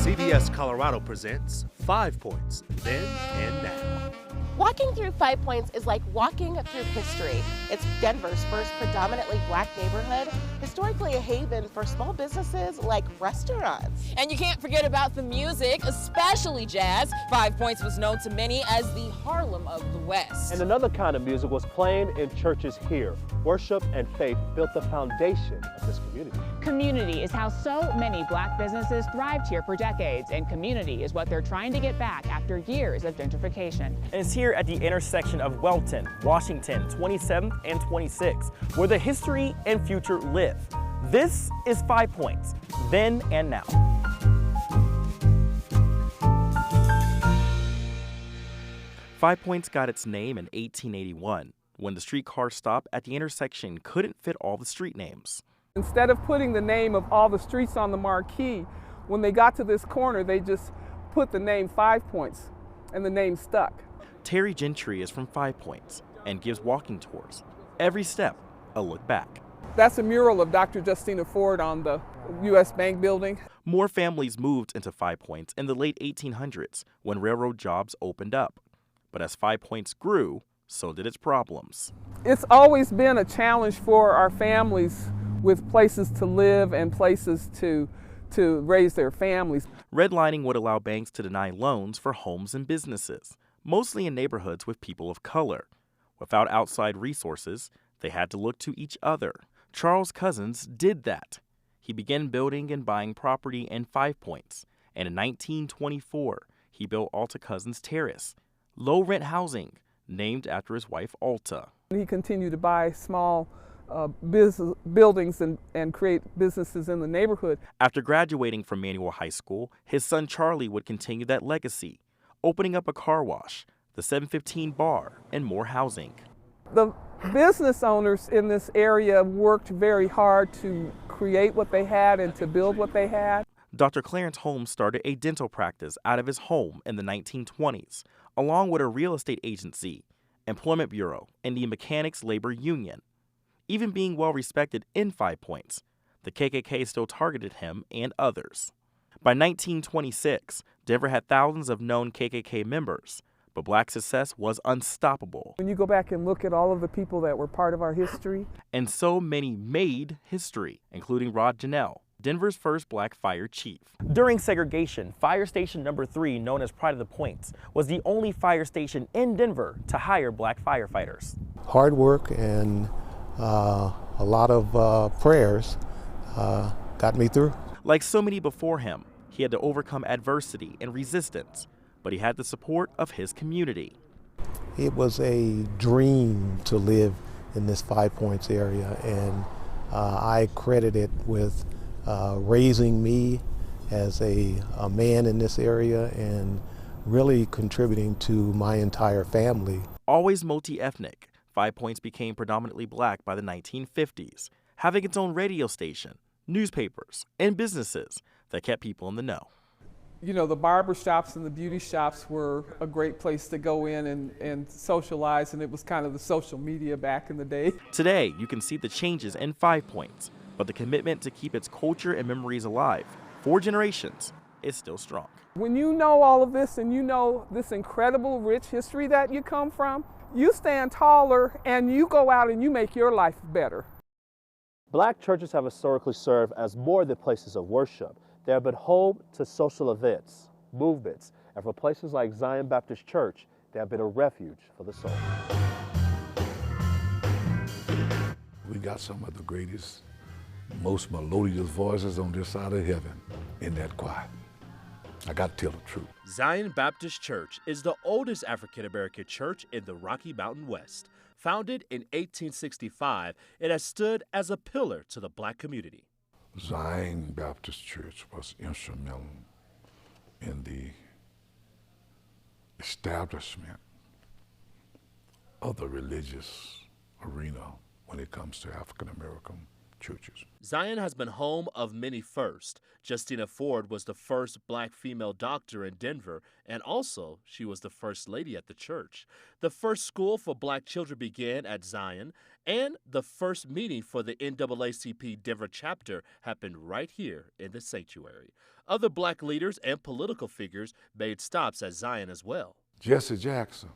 CBS Colorado presents 5 Points, Then and Now. Walking through 5 Points is like walking through history. It's Denver's first predominantly black neighborhood, historically a haven for small businesses like restaurants. And you can't forget about the music, especially jazz. 5 Points was known to many as the Harlem of the West. And another kind of music was playing in churches here. Worship and faith built the foundation of this community. Community is how so many black businesses thrived here for decades, and community is what they're trying to get back after years of gentrification. And it's here at the intersection of Welton, Washington, 27th and 26th, where the history and future live. This is 5 Points, Then and Now. Five Points got its name in 1881, when the streetcar stop at the intersection couldn't fit all the street names. Instead of putting the name of all the streets on the marquee, when they got to this corner, they just put the name 5 Points, and the name stuck. Terry Gentry is from 5 Points and gives walking tours. Every step, a look back. That's a mural of Dr. Justina Ford on the U.S. Bank building. More families moved into 5 Points in the late 1800s when railroad jobs opened up. But as 5 Points grew, so did its problems. It's always been a challenge for our families with places to live and places to raise their families. Redlining would allow banks to deny loans for homes and businesses, mostly in neighborhoods with people of color. Without outside resources, they had to look to each other. Charles Cousins did that. He began building and buying property in 5 Points, and in 1924, he built Alta Cousins Terrace, low-rent housing named after his wife Alta. He continued to buy small buildings and create businesses in the neighborhood. After graduating from Manual High School, his son Charlie would continue that legacy, opening up a car wash, the 715 bar, and more housing. The business owners in this area worked very hard to create what they had and to build what they had. Dr. Clarence Holmes started a dental practice out of his home in the 1920s, along with a real estate agency, employment bureau, and the Mechanics Labor Union. Even being well respected in 5 Points, the KKK still targeted him and others. By 1926, Denver had thousands of known KKK members, but black success was unstoppable. When you go back and look at all of the people that were part of our history. And so many made history, including Rod Janelle, Denver's first black fire chief. During segregation, Fire Station Number 3, known as Pride of the Points, was the only fire station in Denver to hire black firefighters. Hard work and a lot of prayers got me through. Like so many before him, he had to overcome adversity and resistance, but he had the support of his community. It was a dream to live in this 5 Points area, and I credit it with raising me as a man in this area and really contributing to my entire family. Always multi-ethnic, 5 Points became predominantly black by the 1950s, having its own radio station, newspapers, and businesses that kept people in the know. You know, the barber shops and the beauty shops were a great place to go in and socialize, and it was kind of the social media back in the day. Today, you can see the changes in 5 Points, but the commitment to keep its culture and memories alive for generations is still strong. When you know all of this and you know this incredible rich history that you come from, you stand taller and you go out and you make your life better. Black churches have historically served as more than places of worship. They have been home to social events, movements, and for places like Zion Baptist Church, they have been a refuge for the soul. We got some of the greatest, most melodious voices on this side of heaven in that choir. I got to tell the truth. Zion Baptist Church is the oldest African-American church in the Rocky Mountain West. Founded in 1865, it has stood as a pillar to the black community. Zion Baptist Church was instrumental in the establishment of the religious arena when it comes to African American churches. Zion has been home of many firsts. Justina Ford was the first black female doctor in Denver, and also she was the first lady at the church. The first school for black children began at Zion, and the first meeting for the NAACP Denver chapter happened right here in the sanctuary. Other black leaders and political figures made stops at Zion as well. Jesse Jackson,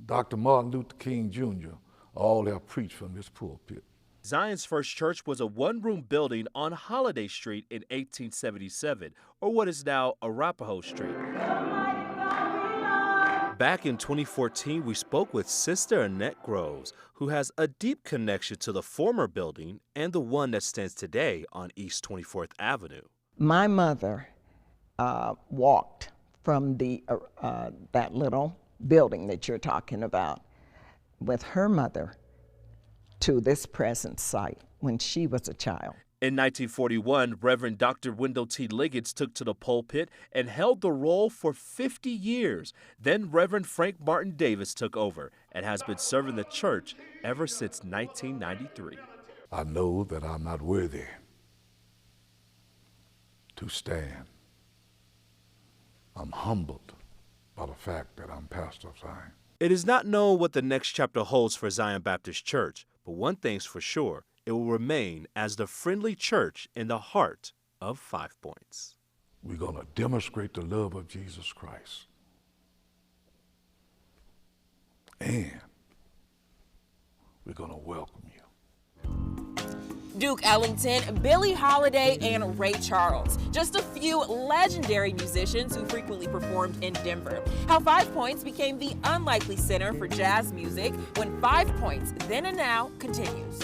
Dr. Martin Luther King Jr., all have preached from this pulpit. Zion's first church was a one-room building on Holiday Street in 1877, or what is now Arapahoe Street. Back in 2014, we spoke with Sister Annette Groves, who has a deep connection to the former building and the one that stands today on East 24th Avenue. My mother walked from that little building that you're talking about with her mother to this present site when she was a child. In 1941, Reverend Dr. Wendell T. Liggins took to the pulpit and held the role for 50 years. Then Reverend Frank Martin Davis took over and has been serving the church ever since 1993. I know that I'm not worthy to stand. I'm humbled by the fact that I'm pastor of Zion. It is not known what the next chapter holds for Zion Baptist Church, but one thing's for sure, it will remain as the friendly church in the heart of 5 Points. We're going to demonstrate the love of Jesus Christ. And we're going to welcome you. Duke Ellington, Billie Holiday, and Ray Charles. Just a few legendary musicians who frequently performed in Denver. How 5 Points became the unlikely center for jazz music when 5 Points Then and Now continues.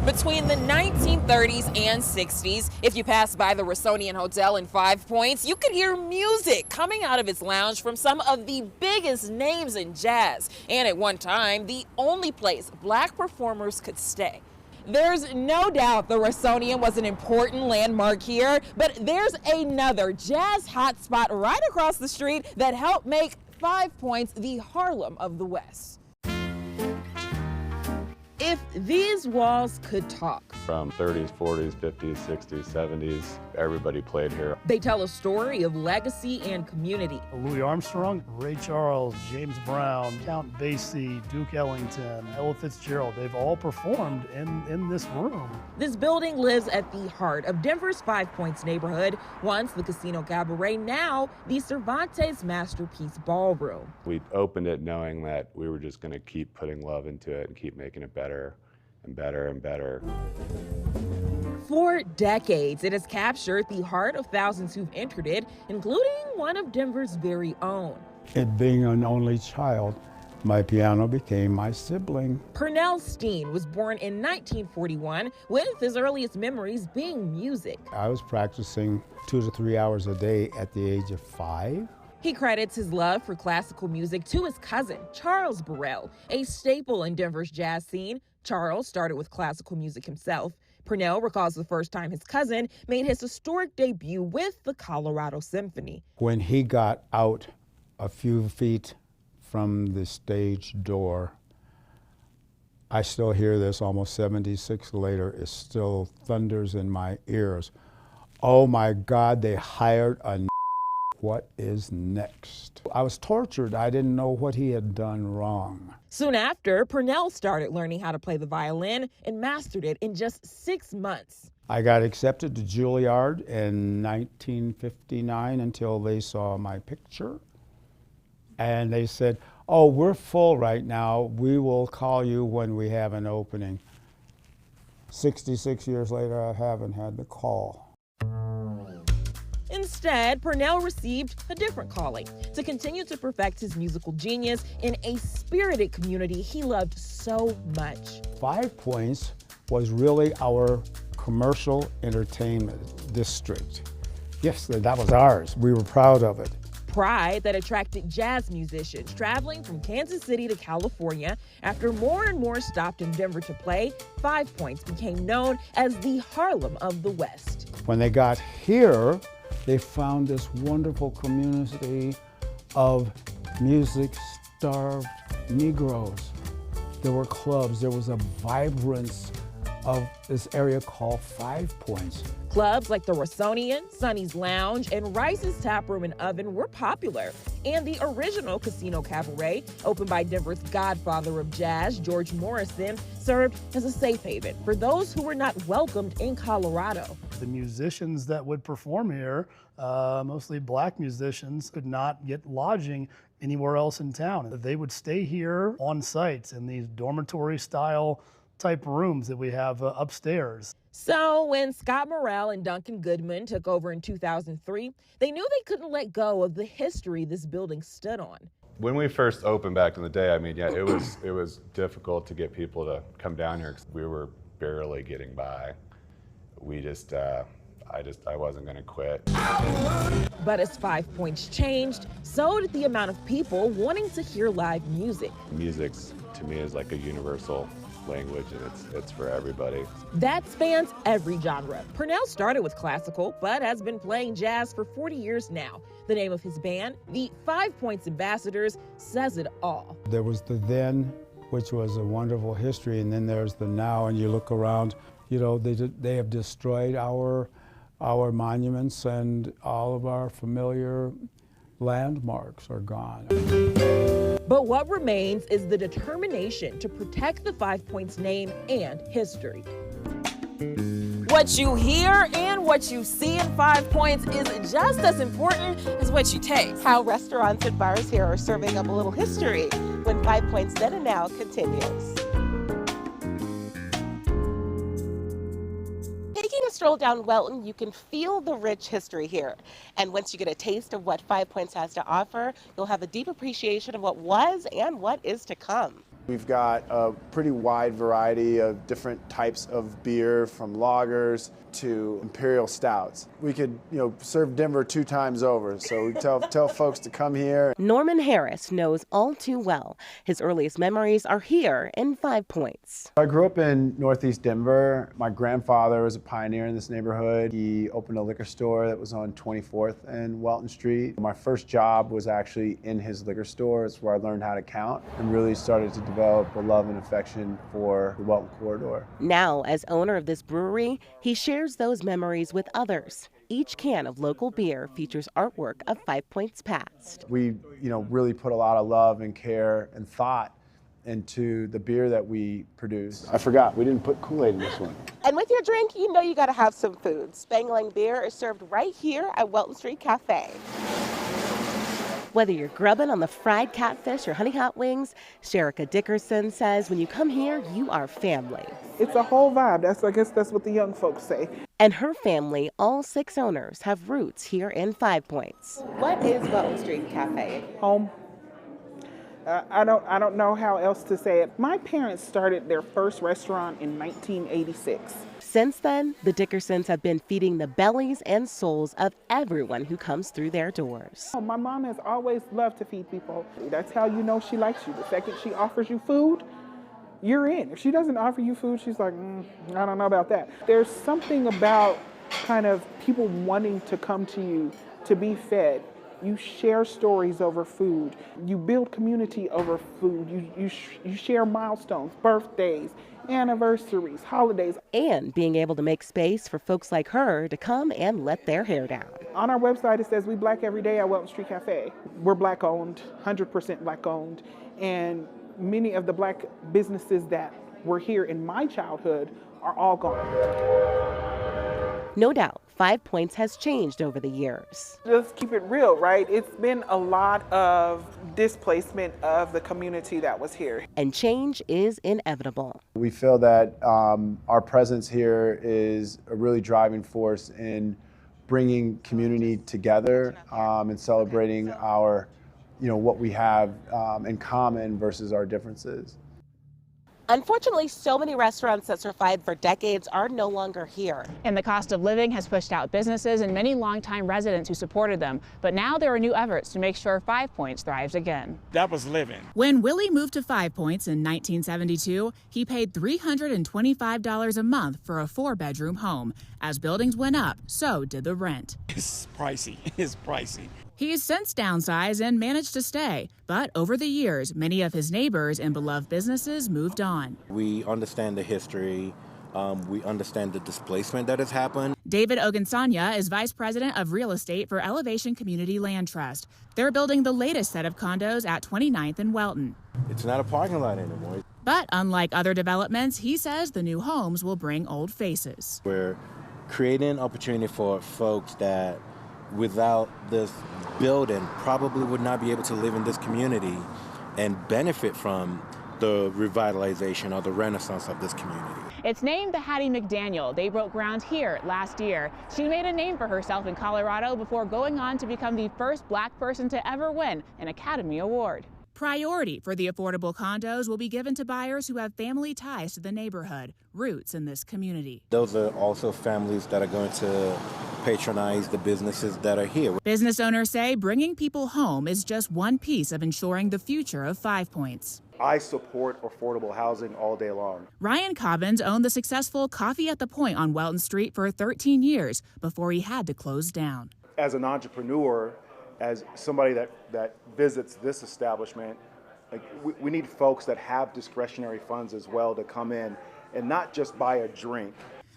Between the 1930s and 60s, if you passed by the Rossonian Hotel in 5 Points, you could hear music coming out of its lounge from some of the biggest names in jazz, and at one time, the only place black performers could stay. There's no doubt the Rossonian was an important landmark here, but there's another jazz hotspot right across the street that helped make 5 Points the Harlem of the West. If these walls could talk. From 30s, 40s, 50s, 60s, 70s, everybody played here. They tell a story of legacy and community. Louis Armstrong, Ray Charles, James Brown, Count Basie, Duke Ellington, Ella Fitzgerald, they've all performed in this room. This building lives at the heart of Denver's 5 Points neighborhood, once the Casino Cabaret, now the Cervantes Masterpiece Ballroom. We opened it knowing that we were just going to keep putting love into it and keep making it better and better and better. For decades, it has captured the heart of thousands who've entered it, including one of Denver's very own. It being an only child, my piano became my sibling. Pernell Steen was born in 1941, with his earliest memories being music. I was practicing 2 to 3 hours a day at the age of 5. He credits his love for classical music to his cousin, Charles Burrell, a staple in Denver's jazz scene. Charles started with classical music himself. Pernell recalls the first time his cousin made his historic debut with the Colorado Symphony. When he got out a few feet from the stage door, I still hear this almost 76 later, it still thunders in my ears. Oh my God, they hired a what is next? I was tortured. I didn't know what he had done wrong. Soon after, Pernell started learning how to play the violin and mastered it in just 6 months. I got accepted to Juilliard in 1959 until they saw my picture. And they said, oh, we're full right now. We will call you when we have an opening. 66 years later, I haven't had the call. Instead, Pernell received a different calling, to continue to perfect his musical genius in a spirited community he loved so much. 5 Points was really our commercial entertainment district. Yes, that was ours. We were proud of it. Pride that attracted jazz musicians traveling from Kansas City to California. After more and more stopped in Denver to play, 5 Points became known as the Harlem of the West. When they got here, they found this wonderful community of music-starved Negroes, there were clubs, there was a vibrance of this area called 5 Points. Clubs like the Rossonian, Sonny's Lounge, and Rice's Tap Room and Oven were popular. And the original Casino Cabaret, opened by Denver's godfather of jazz, George Morrison, served as a safe haven for those who were not welcomed in Colorado. The musicians that would perform here, mostly black musicians, could not get lodging anywhere else in town. They would stay here on site in these dormitory-style type rooms that we have upstairs. So when Scott Morrell and Duncan Goodman took over in 2003, they knew they couldn't let go of the history this building stood on. When we first opened back in the day, I mean, yeah, it was difficult to get people to come down here because we were barely getting by. We just, I wasn't going to quit. But as 5 Points changed, so did the amount of people wanting to hear live music. Music, to me, is like a universal language, and it's for everybody. That spans every genre. Purnell started with classical, but has been playing jazz for 40 years now. The name of his band, the 5 Points Ambassadors, says it all. There was the then, which was a wonderful history, and then there's the now, and you look around, you know, they have destroyed our monuments, and all of our familiar landmarks are gone. But what remains is the determination to protect the 5 Points name and history. What you hear and what you see in 5 Points is just as important as what you taste. How restaurants and bars here are serving up a little history when 5 Points Then and Now continues. Taking a stroll down Welton, you can feel the rich history here. And once you get a taste of what 5 Points has to offer, you'll have a deep appreciation of what was and what is to come. We've got a pretty wide variety of different types of beer, from lagers to imperial stouts. We could, serve Denver 2 times over, so we tell folks to come here. Norman Harris knows all too well. His earliest memories are here in 5 Points. I grew up in Northeast Denver. My grandfather was a pioneer in this neighborhood. He opened a liquor store that was on 24th and Welton Street. My first job was actually in his liquor store. It's where I learned how to count and really started to develop a love and affection for the Welton corridor. Now, as owner of this brewery, he shares those memories with others. Each can of local beer features artwork of 5 Points past. We, really put a lot of love and care and thought into the beer that we produce. I forgot, we didn't put Kool-Aid in this one. And with your drink, you gotta have some food. Spangling beer is served right here at Welton Street Cafe. Whether you're grubbing on the fried catfish or honey hot wings, Sherika Dickerson says when you come here, you are family. It's a whole vibe. I guess that's what the young folks say. And her family, all 6 owners, have roots here in 5 Points. What is Welton Street Cafe? Home. I don't know how else to say it. My parents started their first restaurant in 1986. Since then, the Dickersons have been feeding the bellies and souls of everyone who comes through their doors. My mom has always loved to feed people. That's how you know she likes you. The second she offers you food, you're in. If she doesn't offer you food, she's like, I don't know about that. There's something about kind of people wanting to come to you to be fed. You share stories over food. You build community over food. You share milestones, birthdays, anniversaries, holidays. And being able to make space for folks like her to come and let their hair down. On our website, it says we black every day at Welton Street Cafe. We're black owned, 100% black owned. And many of the black businesses that were here in my childhood are all gone. No doubt, 5 Points has changed over the years. Just keep it real, right? It's been a lot of displacement of the community that was here. And change is inevitable. We feel that our presence here is a really driving force in bringing community together and celebrating our, what we have in common versus our differences. Unfortunately, so many restaurants that survived for decades are no longer here. And the cost of living has pushed out businesses and many longtime residents who supported them. But now there are new efforts to make sure 5 Points thrives again. That was living. When Willie moved to 5 Points in 1972, he paid $325 a month for a 4-bedroom home. As buildings went up, so did the rent. It's pricey. It's pricey. He's since downsized and managed to stay, but over the years, many of his neighbors and beloved businesses moved on. We understand the history. We understand the displacement that has happened. David Ogunsanya is vice president of real estate for Elevation Community Land Trust. They're building the latest set of condos at 29th and Welton. It's not a parking lot anymore. But unlike other developments, he says the new homes will bring old faces. We're creating opportunity for folks that without this building probably would not be able to live in this community and benefit from the revitalization or the renaissance of this community. It's named the Hattie McDaniel. They broke ground here last year. She made a name for herself in Colorado before going on to become the first black person to ever win an Academy Award. Priority for the affordable condos will be given to buyers who have family ties to the neighborhood, roots in this community. Those are also families that are going to patronize the businesses that are here. Business owners say bringing people home is just one piece of ensuring the future of 5 Points. I support affordable housing all day long. Ryan Cobbins owned the successful Coffee at the Point on Welton Street for 13 years before he had to close down. As an entrepreneur, as somebody that visits this establishment, we need folks that have discretionary funds as well to come in and not just buy a drink.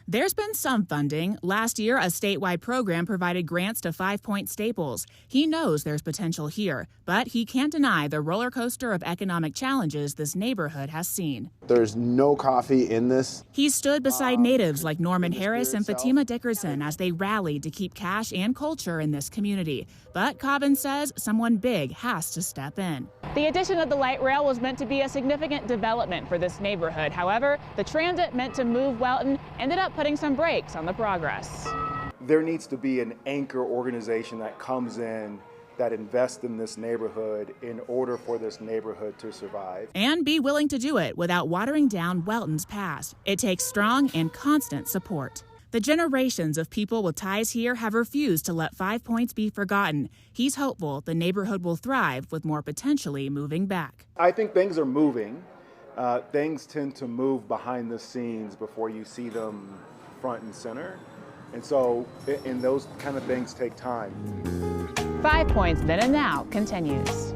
There's been some funding. Last year, a statewide program provided grants to 5 Point Staples. He knows there's potential here, but he can't deny the roller coaster of economic challenges this neighborhood has seen. There's no coffee in this. He stood beside natives like Norman Harris and Fatima Dickerson as they rallied to keep cash and culture in this community. But Cobbins says someone big has to step in. The addition of the light rail was meant to be a significant development for this neighborhood. However, the transit meant to move Welton ended up putting some brakes on the progress. There needs to be an anchor organization that comes in that invests in this neighborhood in order for this neighborhood to survive. And be willing to do it without watering down Welton's past. It takes strong and constant support. The generations of people with ties here have refused to let 5 Points be forgotten. He's hopeful the neighborhood will thrive with more potentially moving back. I think things are moving. Things tend to move behind the scenes before you see them front and center. And so, and those kind of things take time. 5 Points Then and Now continues.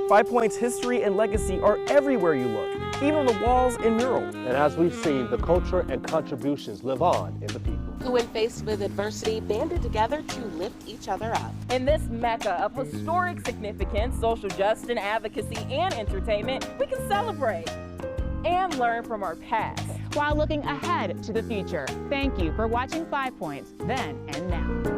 5 Points history and legacy are everywhere you look, even on the walls and murals. And as we've seen, the culture and contributions live on in the people, who when faced with adversity banded together to lift each other up. In this mecca of historic significance, social justice, advocacy, and entertainment, we can celebrate and learn from our past while looking ahead to the future. Thank you for watching 5 Points Then and Now.